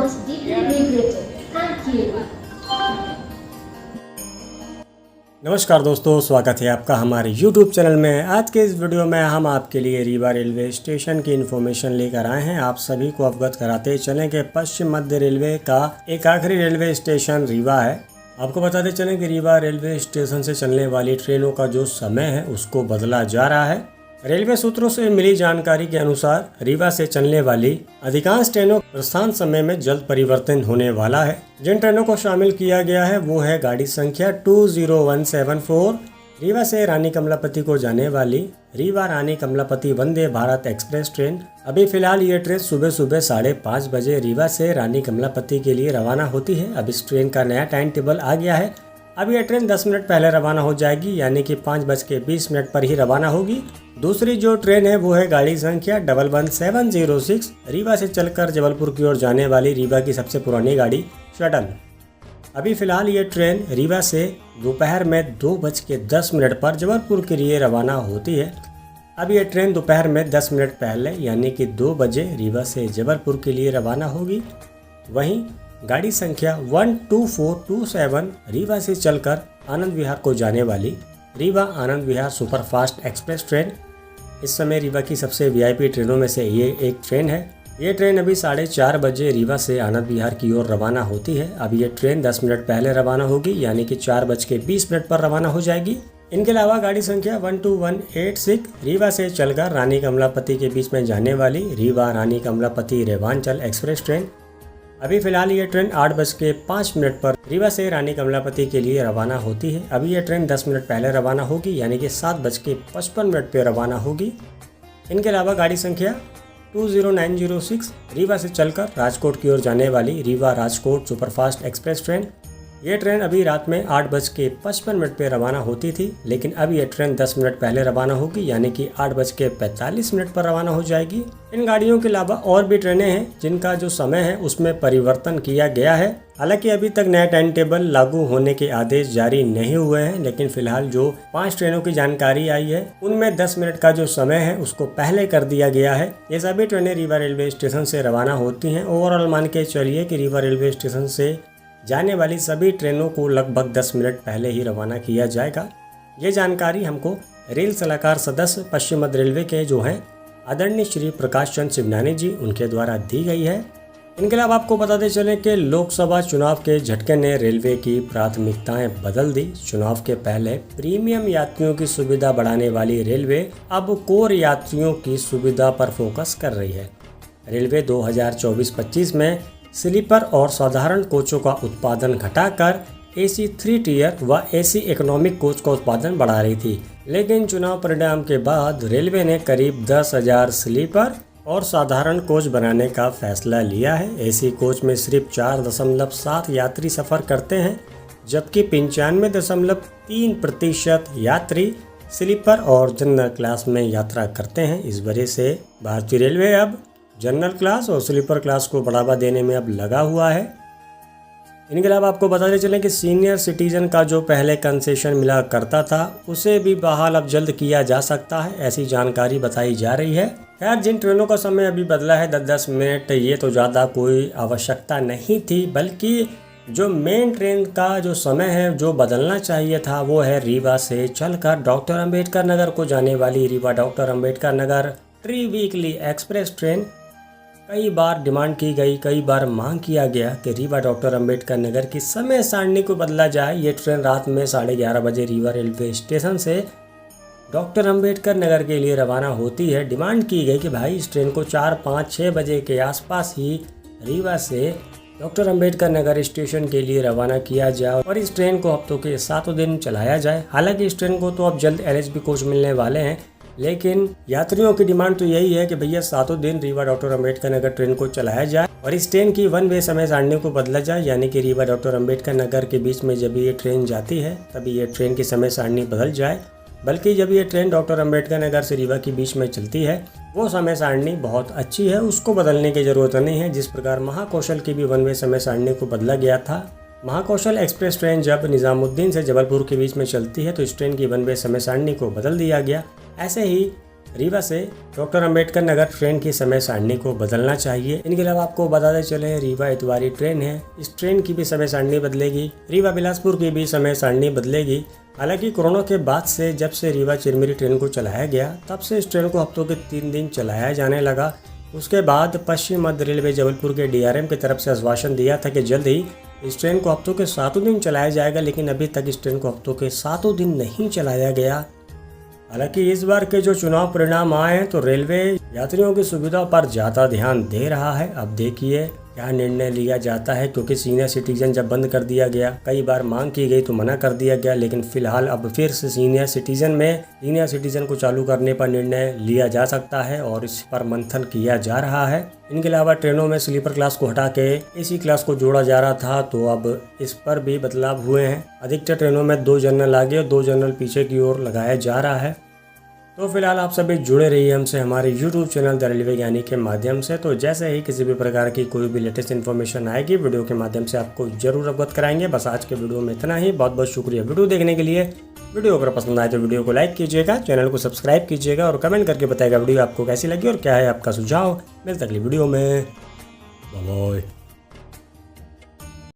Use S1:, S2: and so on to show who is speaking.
S1: most deeply regretted. Thank you.
S2: नमस्कार दोस्तों, स्वागत है आपका हमारे YouTube चैनल में। आज के इस वीडियो में हम आपके लिए रीवा रेलवे स्टेशन की इन्फॉर्मेशन लेकर आए हैं। आप सभी को अवगत कराते चलें कि पश्चिम मध्य रेलवे का एक आखिरी रेलवे स्टेशन रीवा है। आपको बताते चलें कि रीवा रेलवे स्टेशन से चलने वाली ट्रेनों का जो समय है उसको बदला जा रहा है। रेलवे सूत्रों से मिली जानकारी के अनुसार रीवा से चलने वाली अधिकांश ट्रेनों प्रस्थान समय में जल्द परिवर्तन होने वाला है। जिन ट्रेनों को शामिल किया गया है वो है गाड़ी संख्या 20174 रीवा से रानी कमलापति को जाने वाली रीवा रानी कमलापति वंदे भारत एक्सप्रेस ट्रेन। अभी फिलहाल ये ट्रेन सुबह सुबह 5:30 बजे रीवा से रानी कमलापति के लिए रवाना होती है। अब इस ट्रेन का नया टाइम टेबल आ गया है। अब यह ट्रेन 10 मिनट पहले रवाना हो जाएगी, यानी कि 5:20 पर ही रवाना होगी। दूसरी जो ट्रेन है वो है गाड़ी संख्या 11706 रीवा से चलकर जबलपुर की ओर जाने वाली रीवा की सबसे पुरानी गाड़ी शटल। अभी फिलहाल ये ट्रेन रीवा से दोपहर में 2:10 पर जबलपुर के लिए रवाना होती है। अब ये ट्रेन दोपहर में 10 मिनट पहले यानी कि 2 बजे रीवा से जबलपुर के लिए रवाना होगी। वहीं गाड़ी संख्या 12427 रीवा से चलकर आनंद विहार को जाने वाली Rewa Anand Vihar superfast express train इस समय रीवा की सबसे वीआईपी ट्रेनों में से ये एक ट्रेन है। ये ट्रेन अभी 4:30 बजे रीवा से आनंद विहार की ओर रवाना होती है। अब ये ट्रेन 10 मिनट पहले रवाना होगी, यानी कि 4:20 पर रवाना हो जाएगी। इनके अलावा गाड़ी संख्या 12186 रीवा से चलकर रानी कमलापति के बीच में जाने वाली रीवा रानी कमलापति रेवांचल एक्सप्रेस ट्रेन। अभी फिलहाल ये ट्रेन 8:05 पर रीवा से रानी कमलापति के लिए रवाना होती है। अभी ये ट्रेन 10 मिनट पहले रवाना होगी, यानी कि 7:55 पर रवाना होगी। इनके अलावा गाड़ी संख्या 20906 रीवा से चलकर राजकोट की ओर जाने वाली Rewa Rajkot superfast express train. ये ट्रेन अभी रात में 8:55 पर रवाना होती थी, लेकिन अब ये ट्रेन 10 मिनट पहले रवाना होगी, यानी कि 8:45 पर रवाना हो जाएगी। इन गाड़ियों के अलावा और भी ट्रेनें हैं जिनका जो समय है उसमें परिवर्तन किया गया है। हालांकि अभी तक नया टाइम टेबल लागू होने के आदेश जारी नहीं हुए हैं, लेकिन फिलहाल जो 5 ट्रेनों की जानकारी आई है उनमें 10 मिनट का जो समय है उसको पहले कर दिया गया है। ये सभी ट्रेनें रीवा रेलवे स्टेशन से रवाना होती हैं। ओवरऑल मान के चलिए कि रीवा रेलवे स्टेशन से जाने वाली सभी ट्रेनों को लगभग 10 मिनट पहले ही रवाना किया जाएगा। ये जानकारी हमको रेल सलाहकार सदस्य पश्चिम मध्य रेलवे के जो हैं आदरणीय श्री प्रकाश चंद्र शिवनानी जी उनके द्वारा दी गई है। इनके अलावा आपको बताते चले कि लोकसभा चुनाव के झटके ने रेलवे की प्राथमिकताएं बदल दी। चुनाव के पहले प्रीमियम यात्रियों की सुविधा बढ़ाने वाली रेलवे अब कोर यात्रियों की सुविधा पर फोकस कर रही है। रेलवे 2024-25 में स्लीपर और साधारण कोचों का उत्पादन घटाकर AC 3 टियर व AC इकोनॉमिक कोच का उत्पादन बढ़ा रही थी, लेकिन चुनाव परिणाम के बाद रेलवे ने करीब 10,000 स्लीपर और साधारण कोच बनाने का फैसला लिया है। AC कोच में सिर्फ 4.7 यात्री सफ़र करते हैं, जबकि 95.3% यात्री स्लीपर और जनरल क्लास में यात्रा करते हैं। इस वजह से भारतीय रेलवे अब जनरल क्लास और स्लीपर क्लास को बढ़ावा देने में अब लगा हुआ है। इनके अलावा आपको बताते चलें कि सीनियर सिटीजन का जो पहले कंसेशन मिला करता था उसे भी बहाल अब जल्द किया जा सकता है, ऐसी जानकारी बताई जा रही है। खैर, जिन ट्रेनों का समय अभी बदला है 10-10 मिनट, ये तो ज़्यादा कोई आवश्यकता नहीं थी, बल्कि जो मेन ट्रेन का जो समय है जो बदलना चाहिए था वो है रीवा से चलकर डॉक्टर अंबेडकर नगर को जाने वाली Rewa doctor Ambedkar Nagar tree weekly express train. कई बार डिमांड की गई, कई बार मांग किया गया कि रीवा डॉक्टर अंबेडकर नगर की समय सारणी को बदला जाए। ये ट्रेन रात में 11:30 बजे रीवा रेलवे स्टेशन से डॉक्टर अंबेडकर नगर के लिए रवाना होती है। डिमांड की गई कि भाई इस ट्रेन को 4, 5, 6 बजे के आसपास ही रीवा से डॉक्टर अंबेडकर नगर स्टेशन के लिए रवाना किया जाए और इस ट्रेन को हफ्तों के 7 दिन चलाया जाए। हालांकि इस ट्रेन को तो अब जल्द LHB कोच मिलने वाले हैं, लेकिन यात्रियों की डिमांड तो यही है कि भैया 7 दिन रीवा डॉक्टर अंबेडकर नगर ट्रेन को चलाया जाए और इस ट्रेन की 1 वे समय सारणी को बदला जाए, यानी कि रीवा डॉक्टर अंबेडकर नगर के बीच में जब ये ट्रेन जाती है तभी ये ट्रेन की समय सारणी बदल जाए। बल्कि जब ये ट्रेन डॉक्टर अंबेडकर नगर से रीवा के बीच में चलती है वो समय सारणी बहुत अच्छी है, उसको बदलने की ज़रूरत नहीं है। जिस प्रकार महाकौशल की भी 1 वे समय सारणी को बदला गया था। महाकौशल एक्सप्रेस ट्रेन जब निज़ामुद्दीन से जबलपुर के बीच में चलती है तो इस ट्रेन की 1 वे समय सारणी को बदल दिया गया। ऐसे ही रीवा से डॉक्टर अंबेडकर नगर ट्रेन की समय सारणी को बदलना चाहिए। इनके अलावा आपको बताते चले रीवा इतवारी ट्रेन है, इस ट्रेन की भी समय सारणी बदलेगी। रीवा बिलासपुर की भी समय सारणी बदलेगी। हालांकि कोरोना के बाद से जब से रीवा चिरमिरी ट्रेन को चलाया गया तब से इस ट्रेन को हफ्तों के 3 दिन चलाया जाने लगा। उसके बाद पश्चिम मध्य रेलवे जबलपुर के डीआरएम की तरफ से आश्वासन दिया था कि जल्द ही इस ट्रेन को हफ्तों के 7 दिन चलाया जाएगा, लेकिन अभी तक इस ट्रेन को हफ्तों के 7 दिन नहीं चलाया गया। हालांकि इस बार के जो चुनाव परिणाम आए हैं तो रेलवे यात्रियों की सुविधा पर ज़्यादा ध्यान दे रहा है। अब देखिए क्या निर्णय लिया जाता है, क्योंकि सीनियर सिटीजन जब बंद कर दिया गया, कई बार मांग की गई तो मना कर दिया गया, लेकिन फिलहाल अब फिर से सीनियर सिटीजन को चालू करने पर निर्णय लिया जा सकता है और इस पर मंथन किया जा रहा है। इनके अलावा ट्रेनों में स्लीपर क्लास को हटा के एसी क्लास को जोड़ा जा रहा था, तो अब इस पर भी बदलाव हुए हैं। अधिकतर ट्रेनों में 2 जनरल आगे और 2 जनरल पीछे की ओर लगाया जा रहा है। तो फिलहाल आप सभी जुड़े रहिए हमसे हमारे YouTube चैनल द रेलवे ज्ञानी के माध्यम से। तो जैसे ही किसी भी प्रकार की कोई भी लेटेस्ट इन्फॉर्मेशन आएगी वीडियो के माध्यम से आपको जरूर अवगत कराएंगे। बस आज के वीडियो में इतना ही। बहुत बहुत शुक्रिया वीडियो देखने के लिए। वीडियो अगर पसंद आए तो वीडियो को लाइक कीजिएगा, चैनल को सब्सक्राइब कीजिएगा और कमेंट करके बताइएगा वीडियो आपको कैसी लगी और क्या है आपका सुझाव। मिलते अगली वीडियो में। Bye bye.